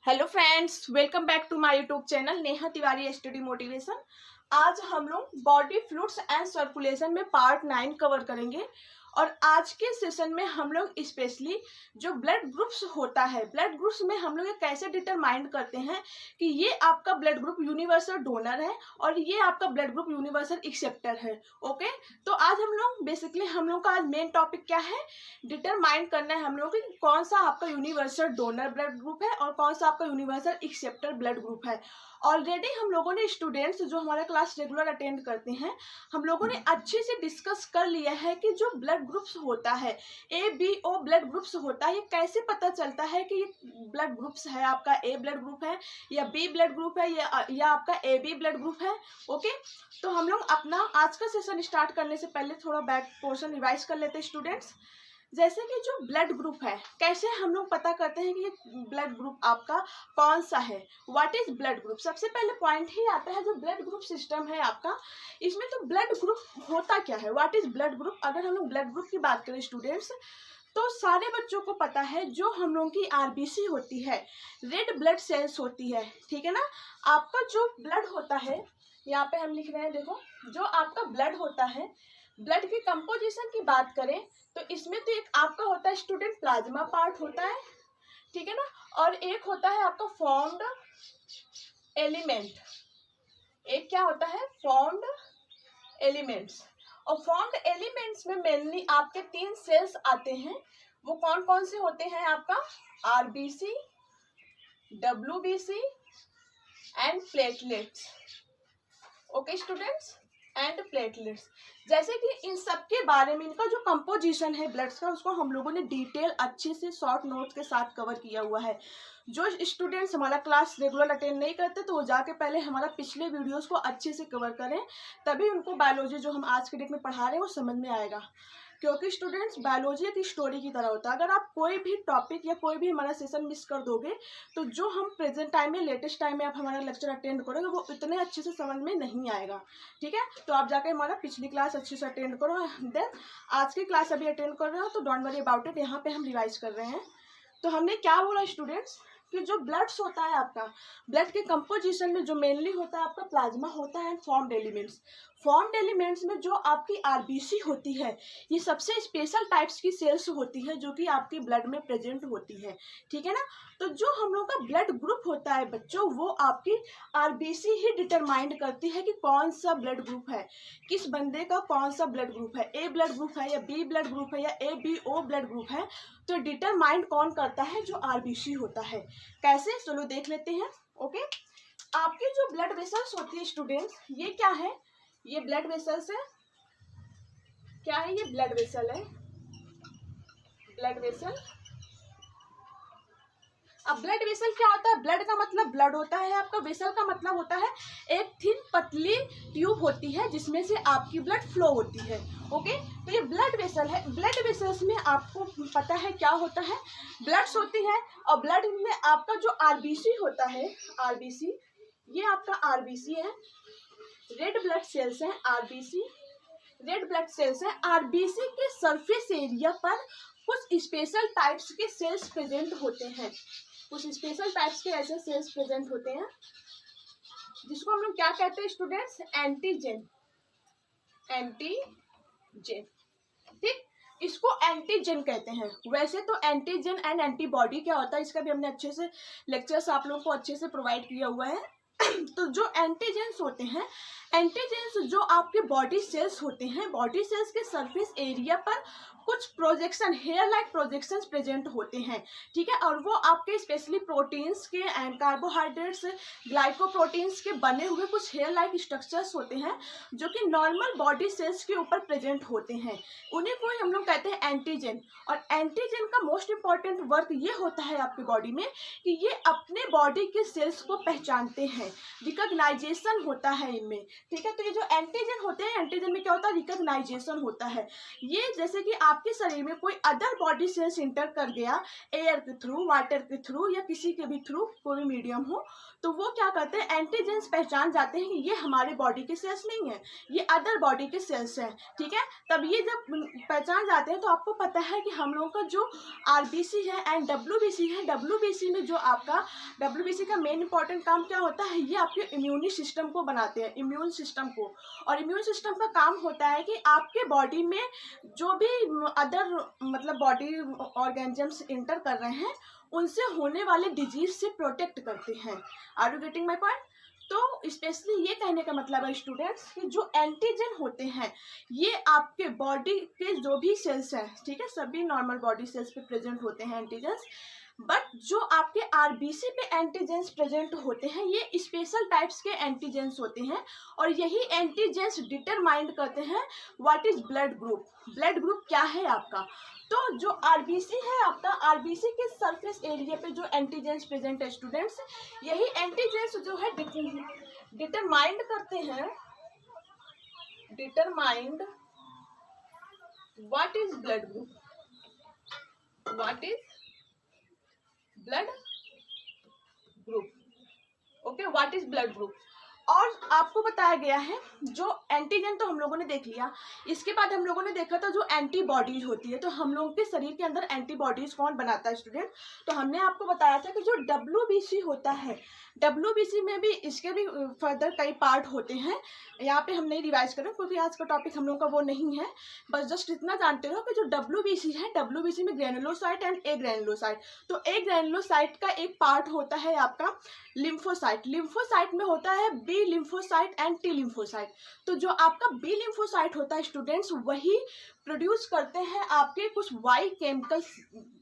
Hello friends, welcome back to my YouTube channel Neha Tiwari study motivation. आज हम लोग body fluids and circulation में part 9 cover करेंगे। और आज के सेशन में हम लोग स्पेशली जो ब्लड ग्रुप्स होता है, ब्लड ग्रुप्स में हम लोग ये कैसे डिटरमाइन करते हैं कि ये आपका ब्लड ग्रुप यूनिवर्सल डोनर है और ये आपका ब्लड ग्रुप यूनिवर्सल एक्सेप्टर है। ओके, तो आज हम लोग बेसिकली हम लोग का आज मेन टॉपिक क्या है, डिटरमाइन करना है हम लोग कि कौन सा आपका यूनिवर्सल डोनर ब्लड ग्रुप है और कौन सा आपका यूनिवर्सल एक्सेप्टर ब्लड ग्रुप है। ऑलरेडी हम लोगों ने स्टूडेंट्स जो हमारा क्लास रेगुलर अटेंड करते हैं, हम लोगों ने अच्छे से डिस्कस कर लिया है कि जो ब्लड ग्रुप्स होता है, A B O blood groups होता है, ये कैसे पता चलता है कि ये ब्लड ग्रुप्स है, आपका ए ब्लड ग्रुप है या बी ब्लड ग्रुप है या आपका ए बी ब्लड ग्रुप है। ओके, तो हम लोग अपना आज का सेशन स्टार्ट करने से पहले थोड़ा बैक पोर्शन रिवाइज कर लेते हैं स्टूडेंट्स। जैसे कि जो ब्लड ग्रुप है, कैसे हम लोग पता करते हैं कि ये ब्लड ग्रुप आपका कौन सा है, व्हाट इज ब्लड ग्रुप। सबसे पहले पॉइंट ही आता है जो ब्लड ग्रुप सिस्टम है आपका, इसमें तो ब्लड ग्रुप होता क्या है, व्हाट इज ब्लड ग्रुप। अगर हम लोग ब्लड ग्रुप की बात करें स्टूडेंट्स, तो सारे बच्चों को पता है जो हम लोगों की आरबीसी होती है, रेड ब्लड सेल्स होती है, ठीक है ना। आपका जो ब्लड होता है, यहाँ पे हम लिख रहे हैं, देखो जो आपका ब्लड होता है, ब्लड की कंपोजिशन की बात करें तो इसमें तो एक आपका होता है स्टूडेंट प्लाज्मा पार्ट होता है, ठीक है ना, और एक होता है आपका फॉर्म्ड एलिमेंट। एक क्या होता है, फॉर्म्ड एलिमेंट्स। और फॉर्म्ड एलिमेंट्स में मेनली आपके 3 सेल्स आते हैं। वो कौन कौन से होते हैं, आपका RBC, WBC and platelets. Okay students, and platelets. जैसे कि इन सब के बारे में, इनका जो कंपोजिशन है ब्लड्स का, उसको हम लोगों ने डिटेल अच्छे से शॉर्ट नोट्स के साथ कवर किया हुआ है। जो स्टूडेंट्स हमारा क्लास रेगुलर अटेंड नहीं करते तो वो जाके पहले हमारा पिछले वीडियोस को अच्छे से कवर करें, तभी उनको बायोलॉजी जो हम आज के डेट में पढ़ा रहे हैं वो समझ में आएगा। क्योंकि स्टूडेंट्स बायोलॉजी एक स्टोरी की तरह होता है। अगर आप कोई भी टॉपिक या कोई भी हमारा सेशन मिस कर दोगे तो जो हम प्रेजेंट टाइम में, लेटेस्ट टाइम में आप हमारा लेक्चर अटेंड करोगे वो इतने अच्छे से समझ में नहीं आएगा, ठीक है। तो आप जाके हमारा पिछली क्लास अच्छे से अटेंड करो, देन आज की क्लास अभी अटेंड कर रहे हो तो डोंट वरी अबाउट इट, यहाँ पे हम रिवाइज कर रहे हैं। तो हमने क्या बोला स्टूडेंट्स कि जो ब्लड्स होता है आपका, ब्लड के कंपोजिशन में जो मेनली होता है आपका प्लाज्मा होता है, फॉर्म्ड एलिमेंट्स। फॉर्म्ड एलिमेंट्स में जो आपकी आरबीसी होती है, ये सबसे स्पेशल टाइप्स की सेल्स होती है जो कि आपके ब्लड में प्रेजेंट होती है, ठीक है ना। तो जो हम लोग का ब्लड ग्रुप होता है बच्चों, वो आपकी आरबीसी ही डिटरमाइंड करती है कि कौन सा ब्लड ग्रुप है, किस बंदे का कौन सा ब्लड ग्रुप है, ए ब्लड ग्रुप है या बी ब्लड ग्रुप है या A B O blood group है। तो डिटरमाइंड कौन करता है, जो आरबीसी होता है। कैसे, चलो देख लेते हैं। ओके, आपके जो ब्लड वेसल्स होती है स्टूडेंट्स, ये क्या है, ये ब्लड वेसल्स है। क्या है ये, ब्लड वेसल है, ब्लड वेसल। अब ब्लड वेसल क्या होता है, ब्लड का मतलब ब्लड होता है आपका, वेसल का मतलब होता है एक थिन पतली ट्यूब होती है जिसमें से आपकी ब्लड फ्लो होती है। ओके, तो ये ब्लड वेसल है। ब्लड वेसल्स में आपको पता है क्या होता है, ब्लड्स होती है और ब्लड में आपका जो आरबीसी होता है, आरबीसी, ये आपका आरबीसी है, रेड ब्लड सेल्स हैं, आरबीसी रेड ब्लड सेल्स हैं। आरबीसी के सरफेस एरिया पर कुछ स्पेशल टाइप्स के सेल्स प्रेजेंट होते हैं, कुछ स्पेशल टाइप्स के ऐसे सेल्स प्रेजेंट होते हैं जिसको हम लोग क्या कहते हैं स्टूडेंट्स, एंटीजन, एंटीजन, ठीक, इसको एंटीजन कहते हैं। वैसे तो एंटीजन एंड एंटीबॉडी क्या होता है, इसका भी हमने अच्छे से लेक्चर्स आप लोगों को अच्छे से प्रोवाइड किया हुआ है। तो जो एंटीजेंस होते हैं, एंटीजेंस जो आपके बॉडी सेल्स होते हैं, बॉडी सेल्स के सरफेस एरिया पर कुछ projection, hair like projections present होते हैं, ठीक है। और वो आपके स्पेशली प्रोटीन्स के एंड कार्बोहाइड्रेट्स, ग्लाइकोप्रोटीन्स के बने हुए कुछ हेयर लाइक स्ट्रक्चर्स होते हैं जो कि नॉर्मल बॉडी सेल्स के ऊपर प्रेजेंट होते हैं, उन्हीं को ही हम लोग कहते हैं एंटीजन। और एंटीजन का मोस्ट इंपॉर्टेंट वर्क ये होता है आपकी बॉडी में कि ये अपने बॉडी के सेल्स को पहचानते हैं, रिकॉग्नाइजेशन होता है इनमें, ठीक है। तो ये जो एंटीजन होते हैं, एंटीजन में क्या होता है, रिकॉग्नाइजेशन होता है। ये जैसे कि आपके शरीर में कोई अदर बॉडी सेल्स इंटर कर गया, एयर के थ्रू, वाटर के थ्रू या किसी के भी थ्रू, कोई भी मीडियम हो, तो वो क्या करते हैं, एंटीजेंस पहचान जाते हैं कि ये हमारे बॉडी के सेल्स नहीं है, ये अदर बॉडी के सेल्स हैं, ठीक है। तब ये जब पहचान जाते हैं तो आपको पता है कि हम लोगों का जो आरबीसी है एंड डब्ल्यूबीसी है, डब्ल्यूबीसी में जो आपका डब्ल्यूबीसी का मेन इंपॉर्टेंट काम क्या होता है, ये आपके इम्यूनी सिस्टम को बनाते हैं, इम्यून सिस्टम को। और इम्यून सिस्टम का काम होता है कि आपके बॉडी में जो भी अदर मतलब बॉडी ऑर्गेनिजम्स इंटर कर रहे हैं उनसे होने वाले डिजीज से प्रोटेक्ट करते हैं। Are you getting my point? तो स्पेशली ये कहने का मतलब है स्टूडेंट्स कि जो एंटीजन होते हैं ये आपके बॉडी के जो भी सेल्स हैं, ठीक है, सभी नॉर्मल बॉडी सेल्स पे प्रेजेंट होते हैं एंटीजेंस, बट जो आपके आरबीसी पे एंटीजेंस प्रेजेंट होते हैं ये स्पेशल टाइप्स के एंटीजेंस होते हैं। और यही एंटीजेंस डिटरमाइन करते हैं what is blood group, blood group क्या है आपका। तो जो आरबीसी है आपका, आरबीसी के सरफेस एरिया पे जो एंटीजेंस प्रेजेंट है स्टूडेंट्स, यही एंटीजेंस जो है डिटरमाइंड करते हैं, determined what is blood group, what is blood group, okay, what is blood group. और आपको बताया गया है जो एंटीजन तो हम लोगों ने देख लिया, इसके बाद हम लोगों ने देखा था जो एंटीबॉडीज होती है। तो हम लोगों के शरीर के अंदर एंटीबॉडीज कौन बनाता है स्टूडेंट, तो हमने आपको बताया था कि जो डब्ल्यूबीसी होता है, डब्ल्यूबीसी में भी इसके भी फर्दर कई पार्ट होते हैं, यहाँ पे हम नहीं रिवाइज करें क्योंकि आज का टॉपिक हम लोगों का वो नहीं है, बस जस्ट इतना जानते रहो कि जो डब्ल्यूबीसी है, डब्ल्यूबीसी में ग्रेनुलोसाइट एंड ए ग्रेनुलोसाइट। तो ए ग्रेनुलोसाइट का एक पार्ट होता है आपका लिम्फोसाइट, लिम्फोसाइट में होता है B lymphocyte and T lymphocyte. तो जो आपका बी लिम्फोसाइट होता है स्टूडेंट्स, वही प्रोड्यूस करते हैं आपके कुछ वाई केमिकल्स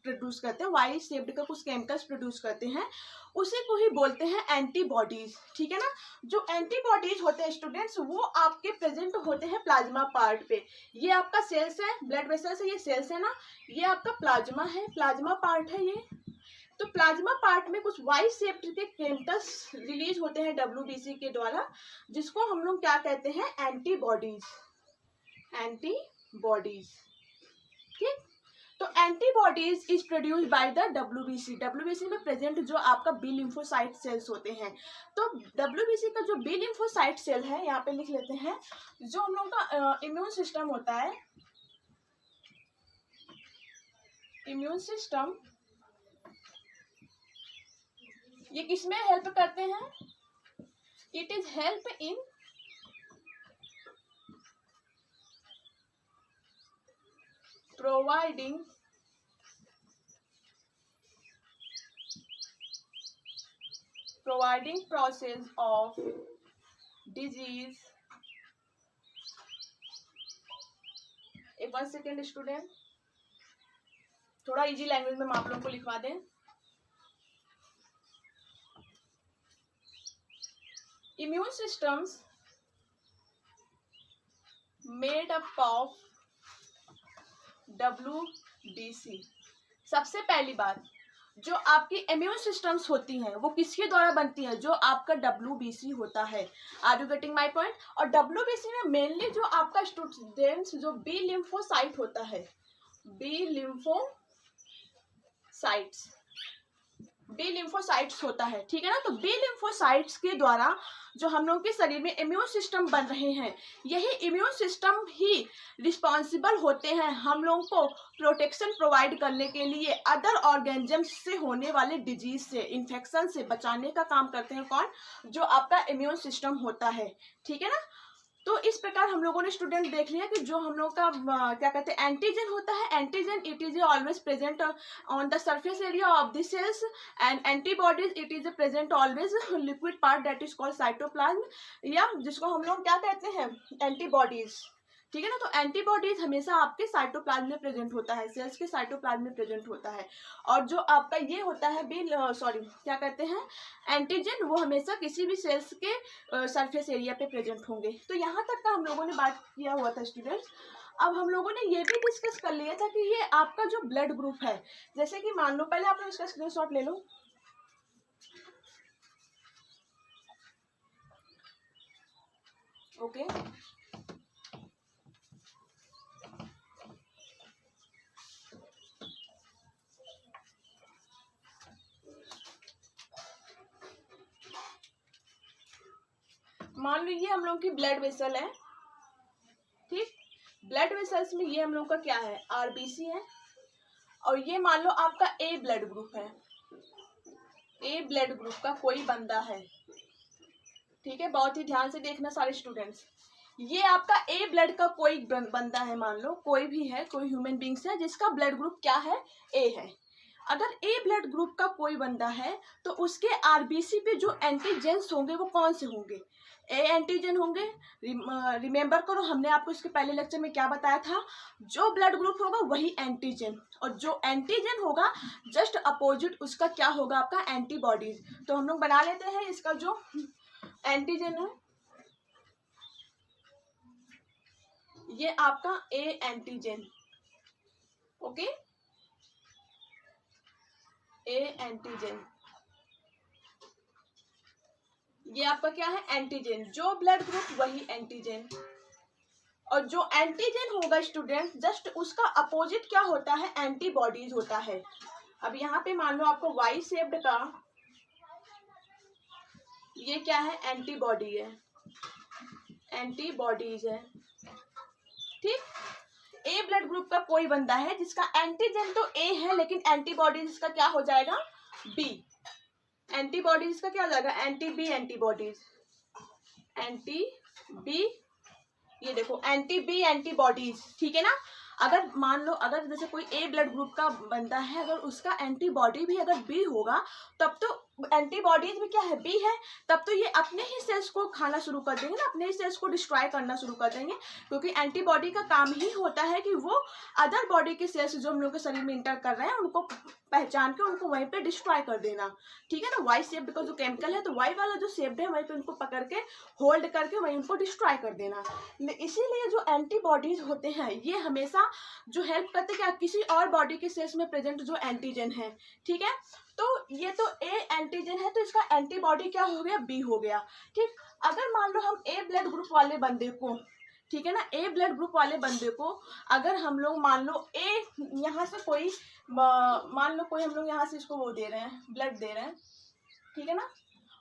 प्रोड्यूस करते हैं, वाई शेप्ड का कुछ केमिकल्स प्रोड्यूस करते हैं, उसी को ही बोलते हैं एंटीबॉडीज, ठीक है ना। जो एंटीबॉडीज होते हैं स्टूडेंट्स वो आपके प्रेजेंट होते हैं प्लाज्मा पार्ट पे। ये आपका सेल्स है, ब्लड वेसल्स है, ये सेल्स है ना, ये आपका प्लाज्मा है, प्लाज्मा पार्ट है ये। तो प्लाज्मा पार्ट में कुछ वाई शेप्ड के केमिकल्स रिलीज होते हैं डब्ल्यूबीसी के द्वारा, जिसको हम लोग क्या कहते हैं, एंटीबॉडीज, एंटीबॉडीज, ठीक। तो antibodies is produced by the WBC, WBC में प्रेजेंट जो आपका बी लिम्फोसाइट सेल्स होते हैं। तो डब्ल्यूबीसी का जो बी लिम्फोसाइट सेल है, यहाँ पे लिख लेते हैं, जो हम लोग का इम्यून सिस्टम होता है, इम्यून सिस्टम, ये किसमें हेल्प करते हैं, it is help in providing process of disease। एक 1 सेकेंड स्टूडेंट, थोड़ा इजी लैंग्वेज में आप लोगों को लिखवा दें। Immune systems made up of WBC। सबसे पहली बात, जो आपकी इम्यून सिस्टम्स होती हैं वो किसके द्वारा बनती है, जो आपका WBC होता है। Are you getting my point? और WBC में मेनली जो आपका स्टूडेंट्स जो बी लिम्फोसाइट होता है, बी लिम्फोसाइट्स होता है, ठीक है ना। तो बी लिम्फोसाइट्स के द्वारा जो हम लोगों के शरीर में इम्यून सिस्टम बन रहे हैं, यही इम्यून सिस्टम ही रिस्पॉन्सिबल होते हैं हम लोगों को प्रोटेक्शन प्रोवाइड करने के लिए अदर ऑर्गेनिजम्स से होने वाले डिजीज से, इन्फेक्शन से बचाने का काम करते हैं कौन, जो आपका इम्यून सिस्टम होता है, ठीक है ना। तो इस प्रकार हम लोगों ने स्टूडेंट देख लिया कि जो हम लोग का क्या कहते हैं एंटीजन होता है, antigen it is always present on the surface area of the cells, and antibodies it is present always liquid part that is called cytoplasm, या जिसको हम लोग क्या कहते हैं, एंटीबॉडीज, ठीक है ना। तो एंटीबॉडीज हमेशा आपके साइटोप्लाज्म में प्रेजेंट होता है, सेल्स के साइटोप्लाज्म में प्रेजेंट होता है। और जो आपका ये होता है क्या कहते हैं एंटीजन, वो हमेशा किसी भी सेल्स के सरफेस एरिया पे प्रेजेंट होंगे। तो यहाँ तक का हम लोगों ने बात किया हुआ था स्टूडेंट्स। अब हम लोगों ने ये भी डिस्कस कर लिया था कि ये आपका जो ब्लड ग्रुप है, जैसे कि मान लो, पहले आप लोग इसका स्क्रीनशॉट ले लो, ओके। मान लो ये हम लोग की ब्लड वेसल है, ठीक। ब्लड वेसल्स में ये हम लोग का क्या है, आरबीसी है, और ये मान लो आपका ए ब्लड ग्रुप है, ए ब्लड ग्रुप का कोई बंदा है, ठीक है। बहुत ही ध्यान से देखना सारे स्टूडेंट्स, ये आपका ए ब्लड का कोई बंदा है, मान लो कोई भी है, कोई ह्यूमन बींग्स है जिसका ब्लड ग्रुप क्या है, ए है। अगर ए ब्लड ग्रुप का कोई बंदा है तो उसके आरबीसी पे जो एंटीजेंस होंगे वो कौन से होंगे, ए एंटीजन होंगे। रिमेंबर करो हमने आपको इसके पहले लेक्चर में क्या बताया था, जो ब्लड ग्रुप होगा वही एंटीजन, और जो एंटीजन होगा जस्ट अपोजिट उसका क्या होगा, आपका एंटीबॉडीज। तो हम लोग बना लेते हैं इसका जो एंटीजन है, ये आपका A antigen, okay, A antigen, ये आपका क्या है, एंटीजन। जो ब्लड ग्रुप वही एंटीजन, और जो एंटीजन होगा स्टूडेंट जस्ट उसका अपोजिट क्या होता है, एंटीबॉडीज होता है। अब यहाँ पे मान लो आपको वाई शेप्ड का ये क्या है, एंटीबॉडी है, एंटीबॉडीज है, ठीक। ए ब्लड ग्रुप का कोई बंदा है जिसका एंटीजन तो ए है लेकिन एंटीबॉडीज इसका क्या हो जाएगा, बी। एंटीबॉडीज का क्या हो जाएगा, anti B antibodies, anti B, ये देखो एंटी बी एंटीबॉडीज, ठीक है ना। अगर मान लो अगर जैसे कोई ए ब्लड ग्रुप का बंदा है, अगर उसका एंटीबॉडी भी अगर बी होगा तब तो एंटीबॉडीज भी क्या है, बी है, तब तो ये अपने ही सेल्स को खाना शुरू कर देंगे ना, अपने ही सेल्स को डिस्ट्रॉय करना शुरू कर देंगे, क्योंकि एंटीबॉडी का काम ही होता है कि वो अदर बॉडी के सेल्स जो हम लोग के शरीर में इंटर कर रहे हैं उनको पहचान के उनको वहीं पे डिस्ट्रॉय कर देना, ठीक है ना। वाई शेप्ड का जो केमिकल है तो वाई वाला जो शेप्ड है वहीं पे उनको पकड़ के होल्ड करके वहीं उनको डिस्ट्रॉय कर देना। इसीलिए जो एंटीबॉडीज होते हैं ये हमेशा जो हेल्प करते हैं क्या, किसी और बॉडी के सेल्स में प्रेजेंट जो एंटीजन है, ठीक है। तो ये तो ए एंटीजन है तो इसका एंटीबॉडी क्या हो गया, बी हो गया, ठीक। अगर मान लो हम ए ब्लड ग्रुप वाले बंदे को, ठीक है ना, ए ब्लड ग्रुप वाले बंदे को अगर हम लोग मान लो ए यहाँ से कोई मान लो कोई हम लोग यहाँ से इसको वो दे रहे हैं, ब्लड दे रहे हैं, ठीक है ना,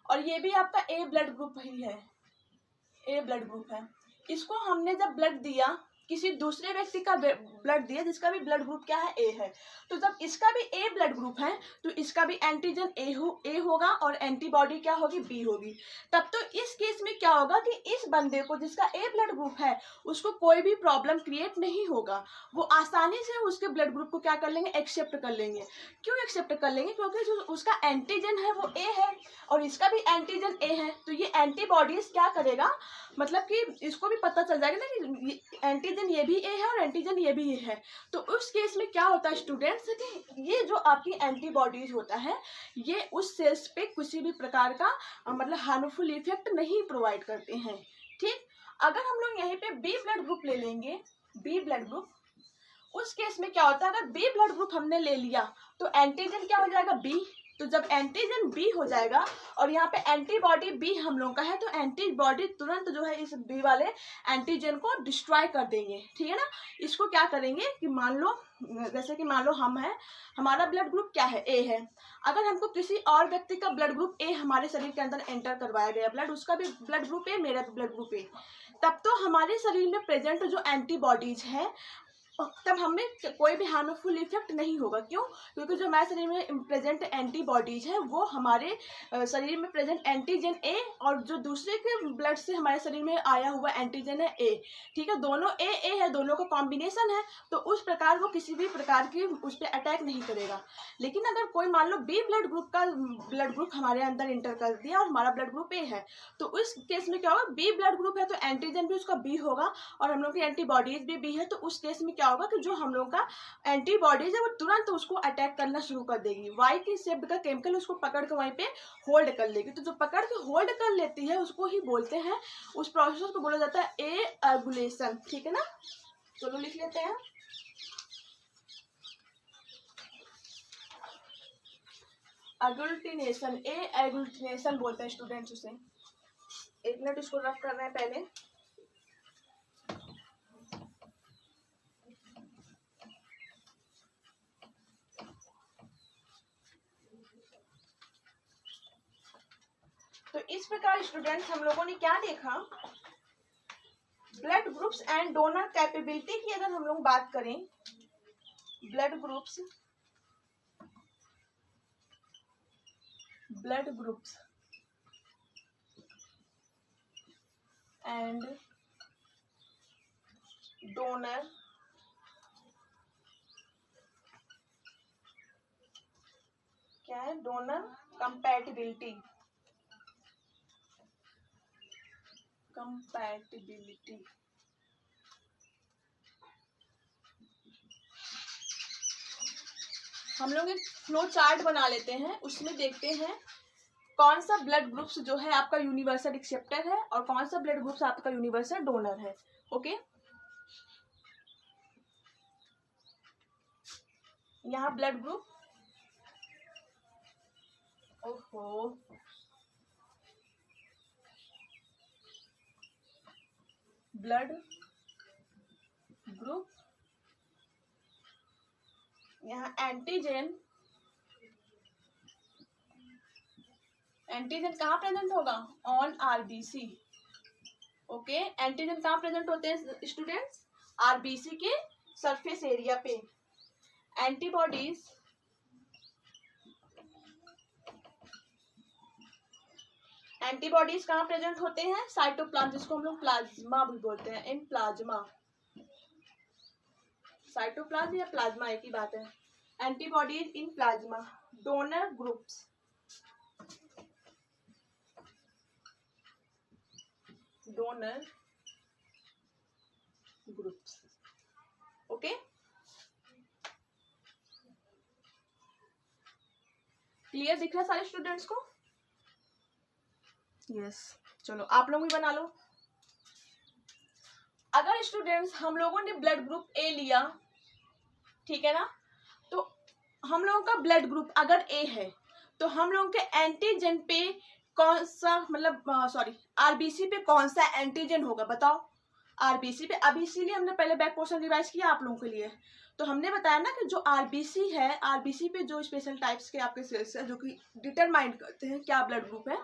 और ये भी आपका ए ब्लड ग्रुप ही है, ए ब्लड ग्रुप है। इसको हमने जब ब्लड दिया किसी दूसरे व्यक्ति का ब्लड दिया जिसका भी ब्लड ग्रुप क्या है, ए है, तो जब इसका भी ए ब्लड ग्रुप है तो इसका भी एंटीजन ए होगा और एंटीबॉडी क्या होगी, बी होगी। तब तो इस केस में क्या होगा कि इस बंदे को जिसका ए ब्लड ग्रुप है उसको कोई भी प्रॉब्लम क्रिएट नहीं होगा, वो आसानी से उसके ब्लड ग्रुप को क्या कर लेंगे, एक्सेप्ट कर लेंगे। क्यों एक्सेप्ट कर लेंगे, क्योंकि जो उसका एंटीजन है वो ए है और इसका भी एंटीजन ए है, तो ये एंटीबॉडीज क्या करेगा, मतलब कि इसको भी पता चल जाएगा ना कि एंटीजन ये भी ए है और एंटीजन ये भी ए है। तो उस केस में क्या होता है स्टूडेंट्स कि ये जो आपकी एंटीबॉडीज होता है ये उस सेल्स पे किसी भी प्रकार का मतलब हार्मफुल इफेक्ट नहीं प्रोवाइड करते हैं, ठीक। अगर हम लोग यहीं पे बी ब्लड ग्रुप ले लेंगे, बी ब्लड ग्रुप, उस केस में क्या होता है, अगर बी ब्लड ग्रुप हमने ले लिया तो एंटीजन क्या हो जाएगा, बी। तो जब एंटीजन बी हो जाएगा और यहाँ पे एंटीबॉडी बी हम लोग का है तो एंटीबॉडी तुरंत जो है इस बी वाले एंटीजन को डिस्ट्रॉय कर देंगे, ठीक है ना। इसको क्या करेंगे कि मान लो जैसे कि मान लो हम है, हमारा ब्लड ग्रुप क्या है, ए है। अगर हमको किसी और व्यक्ति का ब्लड ग्रुप ए हमारे शरीर के अंदर एंटर करवाया गया ब्लड, उसका भी ब्लड ग्रुप ए, मेरा भी ब्लड ग्रुप ए, तब तो हमारे शरीर में प्रेजेंट जो एंटीबॉडीज है तब हमें कोई भी हार्मफुल इफेक्ट नहीं होगा। क्यों, क्योंकि जो हमारे शरीर में प्रेजेंट एंटीबॉडीज है वो हमारे शरीर में प्रेजेंट एंटीजन ए और जो दूसरे के ब्लड से हमारे शरीर में आया हुआ एंटीजन है ए, ठीक है, दोनों ए है, दोनों का कॉम्बिनेशन है, तो उस प्रकार वो किसी भी प्रकार की उस पर अटैक नहीं करेगा। लेकिन अगर कोई मान लो बी ब्लड ग्रुप का ब्लड ग्रुप हमारे अंदर इंटर कर दिया और हमारा ब्लड ग्रुप ए है, तो उस केस में क्या होगा, बी ब्लड ग्रुप है तो एंटीजन भी उसका बी होगा और हम लोग की एंटीबॉडीज भी बी है, तो उस केस में क्या होगा कि जो हम लोग का एंटीबॉडीज है वो तुरंत उसको अटैक करना शुरू कर देगी। वाई की शेप का केमिकल उसको पकड़ के वहीं पे होल्ड कर लेगी। तो जो पकड़ के होल्ड कर लेती है उसको ही बोलते हैं, उस प्रोसेस को बोला जाता है एगुलेशन, ठीक है ना। चलो लिख लेते हैं, एगुल्टिनेशन, एगुल्टिनेशन बोलते हैं स्टूडेंट्स उसे। एक मिनट इसको रफ करना है पहले। तो इस प्रकार स्टूडेंट्स हम लोगों ने क्या देखा, blood groups and donor capability की अगर हम लोग बात करें, ब्लड ग्रुप्स एंड डोनर क्या है, डोनर कंपैटिबिलिटी हम लोग एक फ्लो चार्ट बना लेते हैं, उसमें देखते हैं कौन सा ब्लड ग्रुप्स जो है आपका यूनिवर्सल एक्सेप्टर है और कौन सा ब्लड ग्रुप्स आपका यूनिवर्सल डोनर है। ओके, यहाँ ब्लड ग्रुप, ओहो ब्लड ग्रुप, यहाँ एंटीजन कहाँ प्रेजेंट होगा, ऑन आरबीसी। ओके, एंटीजन कहाँ प्रेजेंट होते हैं स्टूडेंट्स, आरबीसी के सरफेस एरिया पे। एंटीबॉडीज कहाँ प्रेजेंट होते हैं, साइटोप्लाज्म, जिसको हम लोग प्लाज्मा भी बोलते हैं, इन प्लाज्मा। साइटोप्लाज्म या प्लाज्मा एक ही बात है। Antibodies in plasma. Donor groups, okay, clear दिख रहा है सारे स्टूडेंट्स को? यस, चलो आप लोग भी बना लो। अगर स्टूडेंट्स हम लोगों ने ब्लड ग्रुप ए लिया, ठीक है ना, तो हम लोगों का ब्लड ग्रुप अगर ए है तो हम लोगों के एंटीजन पे कौन सा, मतलब सॉरी, आरबीसी पे कौन सा एंटीजन होगा बताओ। आरबीसी पे, अभी इसीलिए हमने पहले बैक पोर्शन रिवाइज किया आप लोगों के लिए। तो हमने बताया ना कि जो आरबीसी है, आरबीसी पे जो स्पेशल टाइप्स के आपके सेल्स है जो कि डिटरमाइन करते हैं क्या ब्लड ग्रुप है,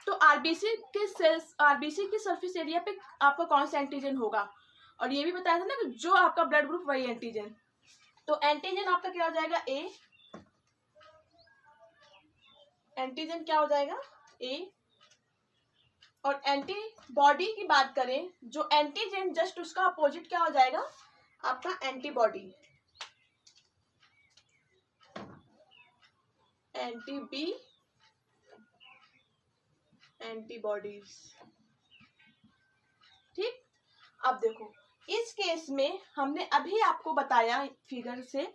तो आरबीसी के सेल्स, आरबीसी की सरफेस एरिया पे आपका कौन सा एंटीजन होगा। और ये भी बताया था ना कि जो आपका ब्लड ग्रुप वही एंटीजन। तो एंटीजन आपका क्या हो जाएगा, ए। एंटीजन क्या हो जाएगा, ए। और एंटीबॉडी की बात करें, जो एंटीजन जस्ट उसका अपोजिट क्या हो जाएगा, आपका एंटीबॉडी। एंटीबी, एंटीबॉडीज। ठीक, अब देखो इस केस में हमने अभी आपको बताया फिगर से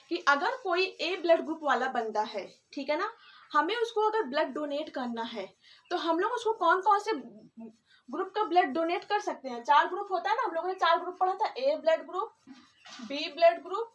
कि अगर कोई ए ब्लड ग्रुप वाला बंदा है, ठीक है ना, हमें उसको अगर ब्लड डोनेट करना है तो हम लोग उसको कौन कौन से ग्रुप का ब्लड डोनेट कर सकते हैं। 4 ग्रुप होता है ना, हम लोगों ने 4 ग्रुप पढ़ा था, A blood group, B blood group,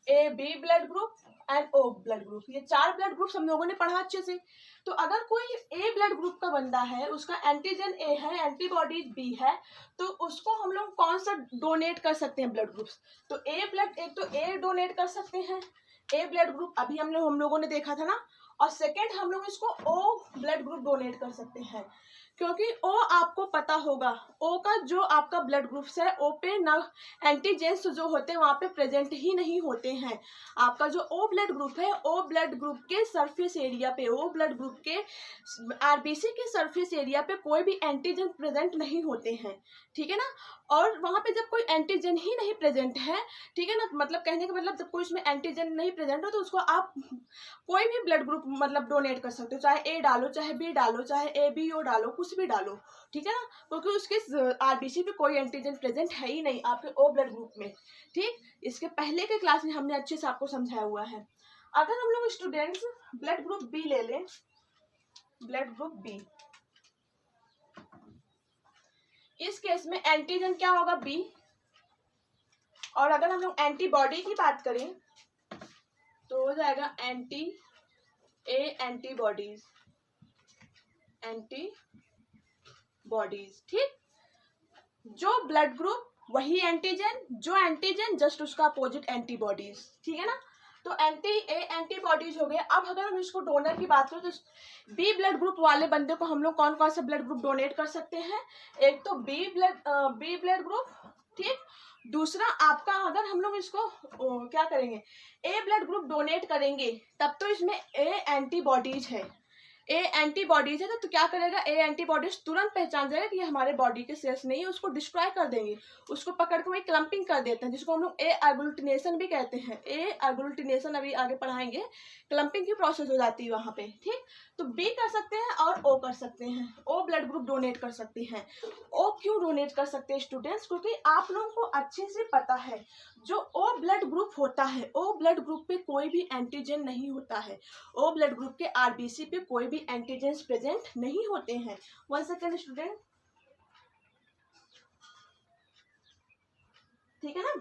A B blood group and O blood group. ये 4 ब्लड ग्रुप्स हम लोगों ने पढ़ा अच्छे से। तो अगर कोई ए ब्लड ग्रुप का बंदा है, उसका एंटीजन ए है, एंटीबॉडीज बी है, तो उसको हम लोग कौन सा डोनेट कर सकते हैं ब्लड ग्रुप्स। तो ए ब्लड, एक तो ए डोनेट कर सकते हैं, ए ब्लड ग्रुप अभी हम लोगों ने देखा था ना। और सेकेंड हम लोग इसको ओ ब्लड ग्रुप डोनेट कर सकते हैं, क्योंकि ओ आपको पता होगा, ओ का जो आपका ब्लड ग्रुप्स है, ओ पे ना एंटीजेंस जो होते हैं वहाँ पे प्रेजेंट ही नहीं होते हैं। आपका जो ओ ब्लड ग्रुप है, ओ ब्लड ग्रुप के सरफेस एरिया पे, ओ ब्लड ग्रुप के आरबीसी के सरफेस एरिया पे कोई भी एंटीजन प्रेजेंट नहीं होते हैं, ठीक है ना। और वहाँ पे जब कोई एंटीजन ही नहीं प्रेजेंट है, ठीक है ना, मतलब कहने का मतलब जब कोई उसमें एंटीजन नहीं प्रेजेंट हो तो उसको आप कोई भी ब्लड ग्रुप मतलब डोनेट कर सकते हो, चाहे ए डालो, चाहे बी डालो, चाहे ए बी ओ डालो, कुछ भी डालो, ठीक है ना, क्योंकि उसके आरबीसी पे कोई एंटीजन प्रेजेंट है ही नहीं आपके ओ ब्लड ग्रुप में। ठीक, इसके पहले के क्लास में हमने अच्छे से आपको समझाया हुआ है। अगर हम लोग स्टूडेंट्स ब्लड ग्रुप बी ले लें, ब्लड ग्रुप बी, इस केस में एंटीजन क्या होगा, बी। और अगर हम लोग एंटीबॉडी की बात करें तो हो जाएगा एंटी ए, एंटीबॉडीज, एंटीबॉडीज। ठीक, जो ब्लड ग्रुप वही एंटीजन, जो एंटीजन जस्ट उसका अपोजिट एंटीबॉडीज, ठीक है ना। तो एंटी ए एंटीबॉडीज हो गए। अब अगर हम इसको डोनर की बात करें तो बी ब्लड ग्रुप वाले बंदे को हम लोग कौन कौन सा ब्लड ग्रुप डोनेट कर सकते हैं? एक तो बी ब्लड ग्रुप, ठीक। दूसरा आपका अगर हम लोग इसको क्या करेंगे, ए ब्लड ग्रुप डोनेट करेंगे तब तो इसमें ए एंटीबॉडीज है, ए एंटीबॉडीज है तो क्या करेगा, ए एंटीबॉडीज तुरंत पहचान जाएगा कि ये हमारे बॉडी के सेल्स नहीं है, उसको डिस्ट्रॉय कर देंगे, उसको पकड़ के वही क्लम्पिंग कर देते हैं, जिसको हम लोग ए एग्लूटिनेशन भी कहते हैं। ए एग्लूटिनेशन अभी आगे पढ़ाएंगे, क्लम्पिंग की प्रोसेस हो जाती है वहाँ पे, ठीक। तो बी कर सकते हैं और ओ कर सकते हैं, ओ ब्लड ग्रुप डोनेट कर सकते हैं। ओ क्यों डोनेट कर सकते हैं स्टूडेंट्स? क्योंकि आप लोगों को अच्छे से पता है जो ओ ब्लड ग्रुप होता है, ओ ब्लड ग्रुप पे कोई भी एंटीजन नहीं होता है, ओ ब्लड ग्रुप के आरबीसी पे कोई भी एंटीजेंस प्रेजेंट नहीं होते हैं। 1 सेकेंड स्टूडेंट, ठीक है ना,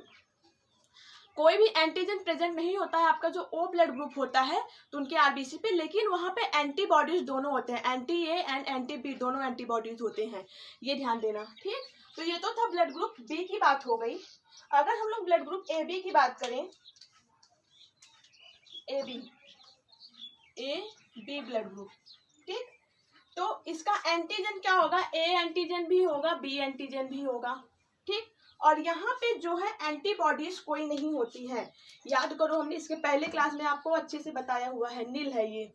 कोई भी एंटीजन प्रेजेंट नहीं होता है आपका जो ओ ब्लड ग्रुप होता है तो उनके आरबीसी पे, लेकिन वहां पे एंटीबॉडीज दोनों होते हैं, anti A and anti B दोनों एंटीबॉडीज होते हैं, ये ध्यान देना, ठीक। तो ये तो था ब्लड ग्रुप बी की बात हो गई। अगर हम लोग ब्लड ग्रुप ए बी की बात करें, ए बी ब्लड ग्रुप, ठीक। तो इसका एंटीजन क्या होगा, ए एंटीजन भी होगा, बी एंटीजन भी होगा, ठीक। और यहाँ पे जो है एंटीबॉडीज कोई नहीं होती है, याद करो हमने इसके पहले क्लास में आपको अच्छे से बताया हुआ है, नील है ये।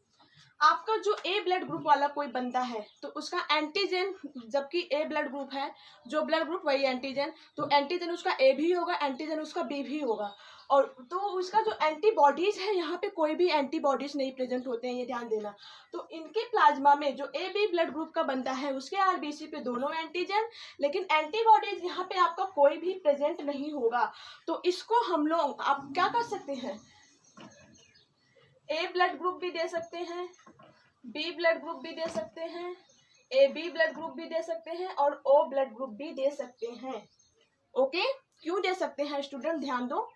आपका जो ए ब्लड ग्रुप वाला कोई बंदा है तो उसका एंटीजन, जबकि ए ब्लड ग्रुप है, जो ब्लड ग्रुप वही एंटीजन, तो एंटीजन उसका ए भी होगा, एंटीजन उसका बी भी होगा, और तो उसका जो एंटीबॉडीज है यहाँ पे कोई भी एंटीबॉडीज नहीं प्रेजेंट होते हैं, ये ध्यान देना। तो इनके प्लाज्मा में जो ए बी ब्लड ग्रुप का बंदा है उसके आरबीसी पे दोनों एंटीजन, लेकिन एंटीबॉडीज यहाँ पे आपका कोई भी प्रेजेंट नहीं होगा। तो इसको हम लोग आप क्या कर सकते हैं, ए ब्लड ग्रुप भी दे सकते हैं, बी ब्लड ग्रुप भी दे सकते हैं, ए बी ब्लड ग्रुप भी दे सकते हैं, और ओ ब्लड ग्रुप भी दे सकते हैं। ओके, क्यों दे सकते हैं स्टूडेंट, ध्यान दो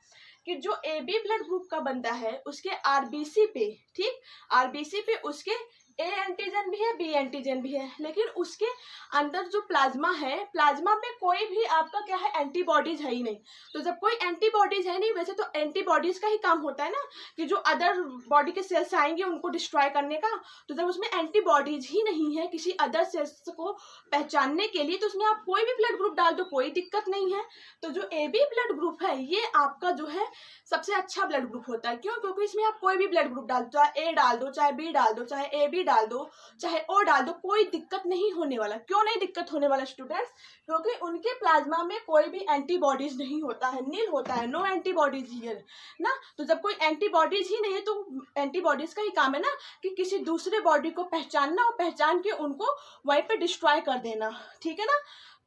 कि जो ए बी ब्लड ग्रुप का बंदा है उसके आरबीसी पे, ठीक, आरबीसी पे उसके ए एंटीजन भी है, बी एंटीजन भी है, लेकिन उसके अंदर जो प्लाज्मा है, प्लाज्मा में कोई भी आपका क्या है, एंटीबॉडीज है ही नहीं। तो जब कोई एंटीबॉडीज है नहीं, वैसे तो एंटीबॉडीज का ही काम होता है ना कि जो अदर बॉडी के सेल्स आएंगे उनको डिस्ट्रॉय करने का, तो जब उसमें एंटीबॉडीज ही नहीं है किसी अदर सेल्स को पहचानने के लिए, तो उसमें आप कोई भी ब्लड ग्रुप डाल दो, कोई दिक्कत नहीं है। तो जो ए बी ब्लड ग्रुप है ये आपका जो है सबसे अच्छा ब्लड ग्रुप होता है। क्यों? क्योंकि इसमें आप कोई भी ब्लड ग्रुप डाल दो, चाहे ए डाल दो, चाहे बी डाल दो, चाहे ए बी डाल दो, चाहे ओ डाल दो, कोई दिक्कत नहीं होने वाला। क्यों नहीं दिक्कत होने वाला स्टूडेंट्स? क्योंकि उनके प्लाज्मा में कोई भी एंटीबॉडीज नहीं होता है, नील होता है, नो एंटीबॉडीज हियर ना। तो जब कोई एंटीबॉडीज ही नहीं है तो एंटीबॉडीज का ही काम है ना कि किसी दूसरे बॉडी को पहचानना और पहचान के उनको वहीं पे डिस्ट्रॉय कर देना, ठीक है ना।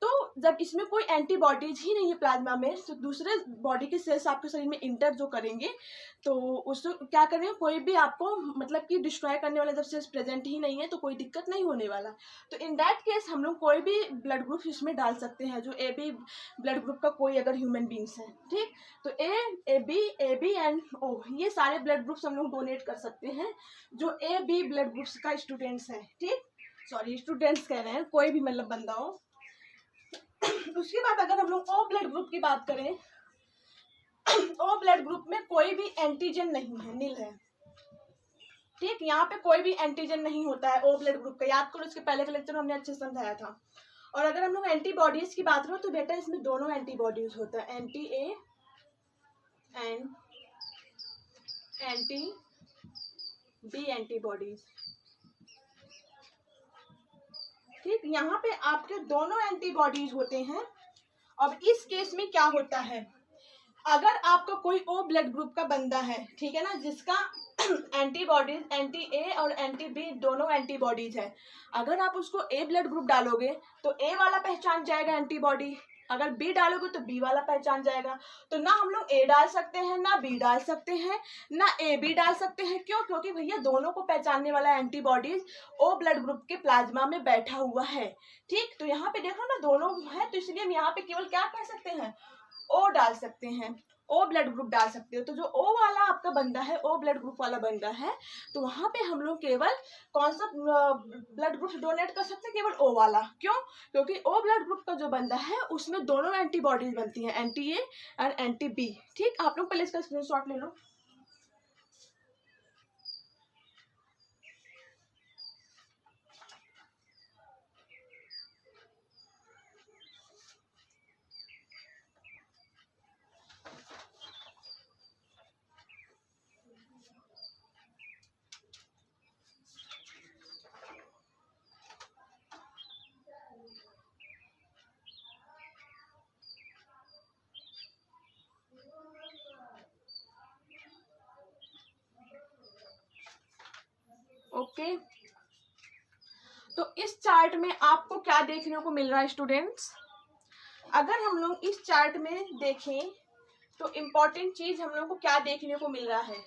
तो जब इसमें कोई एंटीबॉडीज ही नहीं है प्लाज्मा में, तो दूसरे बॉडी के सेल्स आपके शरीर में इंटर जो करेंगे तो उसको क्या करेंगे, कोई भी आपको मतलब कि डिस्ट्रॉय करने वाला जब सेल्स प्रेजेंट ही नहीं है तो कोई दिक्कत नहीं होने वाला। तो इन दैट केस हम लोग कोई भी ब्लड ग्रुप इसमें डाल सकते हैं जो ए बी ब्लड ग्रुप का कोई अगर ह्यूमन बींग्स है, ठीक। तो ए बी एंड ओ ये सारे ब्लड ग्रुप्स हम लोग डोनेट कर सकते हैं जो ए बी ब्लड ग्रुप्स का स्टूडेंट्स है, ठीक। सॉरी स्टूडेंट्स कह रहे हैं, कोई भी मतलब बंदा हो। उसके बाद अगर हम लोग ओ ब्लड ग्रुप की बात करें, ओ ब्लड ग्रुप में कोई भी एंटीजन नहीं है, नील है, ठीक। यहाँ पे कोई भी एंटीजन नहीं होता है ओ ब्लड ग्रुप का, याद करो इसके पहले के लेक्चर में हमने अच्छे से समझाया था। और अगर हम लोग एंटीबॉडीज की बात करें तो बेटा इसमें दोनों एंटीबॉडीज होता है, anti A and anti B antibodies, ठीक। यहाँ पे आपके दोनों एंटीबॉडीज होते हैं। अब इस केस में क्या होता है, अगर आपका कोई ओ ब्लड ग्रुप का बंदा है, ठीक है ना, जिसका एंटीबॉडीज एंटी ए और एंटी बी दोनों एंटीबॉडीज है, अगर आप उसको ए ब्लड ग्रुप डालोगे तो ए वाला पहचान जाएगा एंटीबॉडी, अगर बी डालोगे तो बी वाला पहचान जाएगा। तो ना हम लोग ए डाल सकते हैं, ना बी डाल सकते हैं, ना ए बी डाल सकते हैं। क्यों? क्योंकि भैया दोनों को पहचानने वाला एंटीबॉडीज ओ ब्लड ग्रुप के प्लाज्मा में बैठा हुआ है, ठीक। तो यहाँ पे देखो ना दोनों है, तो इसलिए हम यहाँ पे केवल क्या कर सकते हैं, ओ डाल सकते हैं, ओ ब्लड ग्रुप डाल सकते हो। तो जो ओ वाला आपका बंदा है, ओ ब्लड ग्रुप वाला बंदा है, तो वहां पे हम लोग केवल कौन सा ब्लड ग्रुप डोनेट कर सकते हैं, केवल ओ वाला। क्यों? क्योंकि ओ ब्लड ग्रुप का जो बंदा है उसमें दोनों एंटीबॉडीज बनती हैं, एंटी ए और एंटी बी, ठीक। आप लोग पहले इसका स्क्रीनशॉट ले लो। ओके, तो इस चार्ट में आपको क्या देखने को मिल रहा है स्टूडेंट्स? अगर हम लोग इस चार्ट में देखें तो इम्पोर्टेंट चीज हम लोग को क्या देखने को मिल रहा है?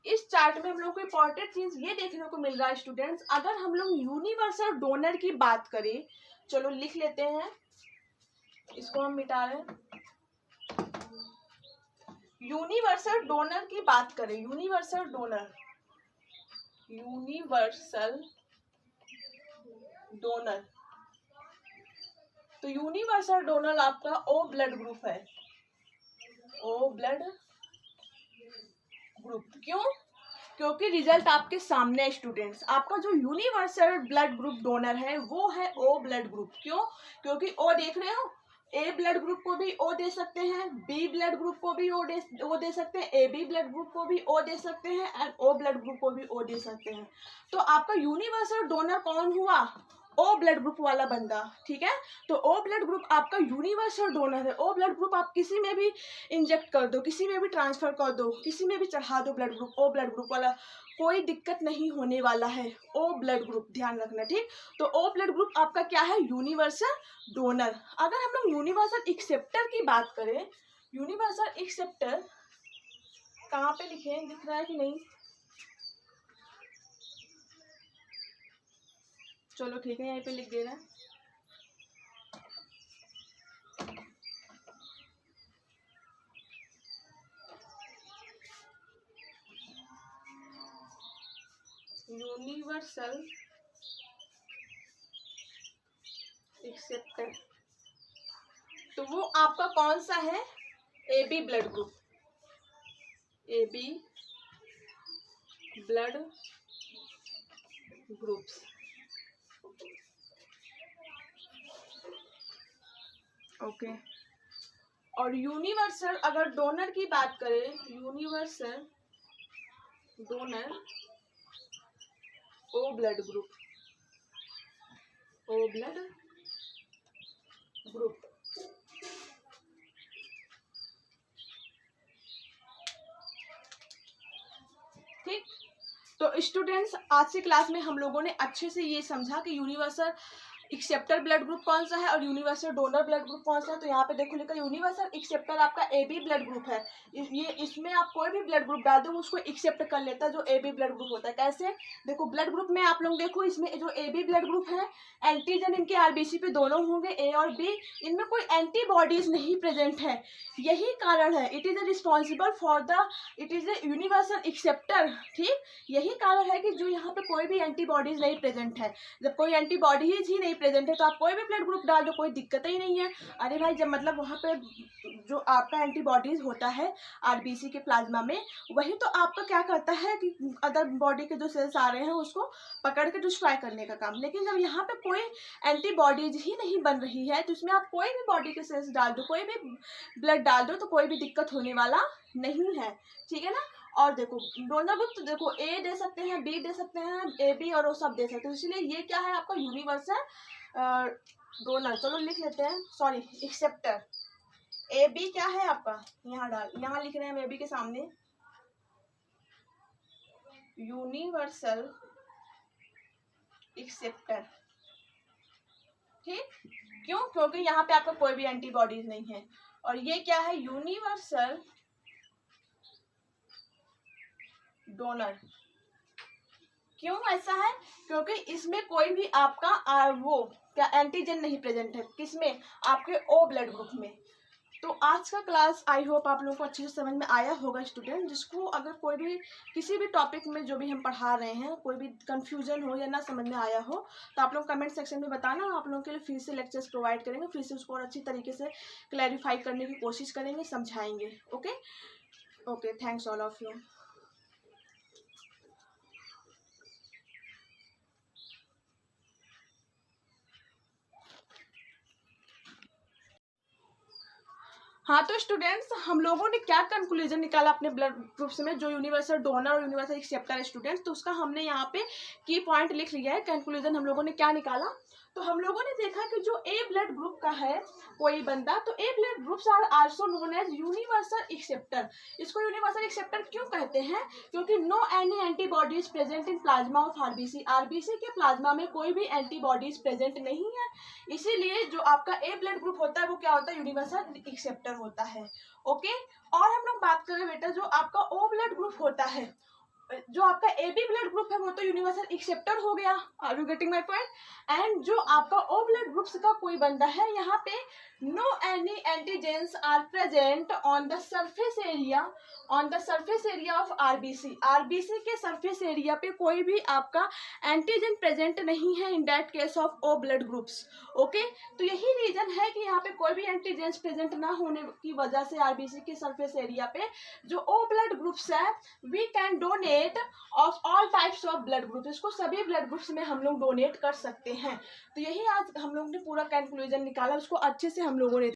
इस चार्ट में हम लोग को इम्पोर्टेंट चीज ये देखने को मिल रहा है स्टूडेंट्स, अगर हम लोग यूनिवर्सल डोनर की बात करें, चलो लिख लेते हैं, इसको हम मिटा रहे हैं। यूनिवर्सल डोनर की बात करें, यूनिवर्सल डोनर, यूनिवर्सल डोनर, तो यूनिवर्सल डोनर आपका ओ ब्लड ग्रुप है, ओ ब्लड ग्रुप। क्यों? क्योंकि रिजल्ट आपके सामने है स्टूडेंट्स, आपका जो यूनिवर्सल ब्लड ग्रुप डोनर है वो है ओ ब्लड ग्रुप। क्यों? क्योंकि ओ देख रहे हो, ए ब्लड ग्रुप को भी ओ दे सकते हैं, बी ब्लड ग्रुप को भी ओ दे सकते हैं, ए बी ब्लड ग्रुप को भी ओ दे सकते हैं, एंड ओ ब्लड ग्रुप को भी ओ दे सकते हैं। तो आपका यूनिवर्सल डोनर कौन हुआ? ओ ब्लड ग्रुप वाला बंदा, ठीक है। तो ओ ब्लड ग्रुप आपका यूनिवर्सल डोनर है। ओ ब्लड ग्रुप आप किसी में भी इंजेक्ट कर दो, किसी में भी ट्रांसफर कर दो, किसी में भी चढ़ा दो blood group, O blood group वाला, कोई दिक्कत नहीं होने वाला है। ओ ब्लड ग्रुप, ध्यान रखना, ठीक। तो ओ ब्लड ग्रुप आपका क्या है? Universal donor. अगर हम लोग यूनिवर्सल एक्सेप्टर की बात करें, यूनिवर्सल एक्सेप्टर कहाँ पे लिखे, दिख रहा है कि नहीं? चलो ठीक है, यहीं पे लिख दे रहे हैं। यूनिवर्सल एक्सेप्टर, तो वो आपका कौन सा है? A B blood group, A B blood groups. Okay, और यूनिवर्सल अगर डोनर की बात करें, universal donor O blood group, O blood group. ठीक, तो स्टूडेंट्स आज की क्लास में हम लोगों ने अच्छे से ये समझा कि यूनिवर्सल एक्सेप्टर ब्लड ग्रुप कौन सा है और यूनिवर्सल डोनर ब्लड ग्रुप कौन सा है। तो यहाँ पे देखो लिखा यूनिवर्सल एक्सेप्टर आपका ए बी ब्लड ग्रुप है। ये इसमें आप कोई भी ब्लड ग्रुप डाल दो उसको एक्सेप्ट कर लेता है, जो ए बी ब्लड ग्रुप होता है। कैसे? देखो ब्लड ग्रुप में आप लोग देखो, इसमें जो ए बी ब्लड ग्रुप है, एंटीजन इनके आरबीसी पे दोनों होंगे, ए और बी, इनमें कोई एंटीबॉडीज नहीं प्रेजेंट है। यही कारण है, it is a responsible for the, it is a universal acceptor. ठीक, यही कारण है कि जो यहाँ पे कोई भी एंटीबॉडीज नहीं प्रेजेंट है। जब कोई एंटीबॉडीज ही नहीं प्रेजेंट है तो आप कोई भी ब्लड ग्रुप डाल दो, कोई दिक्कत ही नहीं है। अरे भाई, जब मतलब वहाँ पे जो आपका एंटीबॉडीज होता है आरबीसी के प्लाज्मा में, वही तो आपका क्या करता है कि अदर बॉडी के जो सेल्स आ रहे हैं उसको पकड़ के डिस्ट्रॉय करने का काम। लेकिन जब यहाँ पे कोई एंटीबॉडीज ही नहीं बन रही है तो इसमें आप कोई भी बॉडी के सेल्स डाल दो, कोई भी ब्लड डाल दो, तो कोई भी दिक्कत होने वाला नहीं है। ठीक है ना। और देखो डोनर ग्रुप, तो देखो ए दे सकते हैं, बी दे सकते हैं, ए बी और वो सब दे सकते हैं, इसलिए ये क्या है आपका यूनिवर्सल डोनर। चलो लिख लेते हैं, सॉरी एक्सेप्टर। ए बी क्या है आपका? यहाँ लिख रहे हैं ए बी के सामने, यूनिवर्सल एक्सेप्टर। ठीक, क्यों? क्योंकि यहाँ पे आपका कोई भी एंटीबॉडीज नहीं है। और ये क्या है? Universal donor. क्यों ऐसा है? क्योंकि इसमें कोई भी आपका वो क्या एंटीजन नहीं प्रेजेंट है। किसमें? आपके ओ ब्लड ग्रुप में। तो आज का क्लास आई होप आप लोगों को अच्छे से समझ में आया होगा स्टूडेंट। जिसको अगर कोई भी किसी भी टॉपिक में जो भी हम पढ़ा रहे हैं कोई भी कंफ्यूजन हो या ना समझ में आया हो तो आप लोग कमेंट सेक्शन में बताना, आप लोगों के लिए फिर से लेक्चर्स प्रोवाइड करेंगे, फिर से उसको और अच्छी तरीके से क्लैरिफाई करने की कोशिश करेंगे, समझाएंगे। Okay okay, thanks all of you. हाँ, तो स्टूडेंट्स हम लोगों ने क्या कंक्लूजन निकाला अपने ब्लड ग्रुप्स में, जो यूनिवर्सल डोनर और यूनिवर्सल एक्सेप्टर है स्टूडेंट्स, तो उसका हमने यहाँ पे की पॉइंट लिख लिया है। कंक्लूजन हम लोगों ने क्या निकाला, तो हम लोगों ने देखा कि जो ए ब्लड ग्रुप का है कोई बंदा, तो A blood groups are also known as universal acceptor. इसको यूनिवर्सल एक्सेप्टर क्यों कहते हैं, क्योंकि no any antibodies present in plasma of RBC. RBC के प्लाज्मा में कोई भी एंटीबॉडीज प्रेजेंट नहीं है, इसीलिए जो आपका ए ब्लड ग्रुप होता है वो क्या होता है, यूनिवर्सल एक्सेप्टर होता है। ओके, और हम लोग बात करें बेटा जो आपका ओ ब्लड ग्रुप होता है, जो आपका ए बी ब्लड ग्रुप है वो तो यूनिवर्सल एक्सेप्टर हो गया। Are you getting my point? And जो आपका ओ ब्लड ग्रुप्स का कोई बंदा है, यहाँ पे no any antigens are present on the surface area of RBC. RBC के सरफेस एरिया पे कोई भी आपका एंटीजन प्रेजेंट नहीं है in that case of O blood groups. Okay, तो यही रीजन है कि यहाँ पे कोई भी एंटीजेंस प्रेजेंट ना होने की वजह से आरबीसी के सरफेस एरिया पे जो ओ ब्लड ग्रुप्स है we can donate of all types of blood group. इसको सभी ब्लड ग्रुप्स में हम लोग डोनेट कर सकते हैं। तो यही आज हम लोग ने पूरा कंक्लूजन निकाला, उसको अच्छे से हम लोगों ने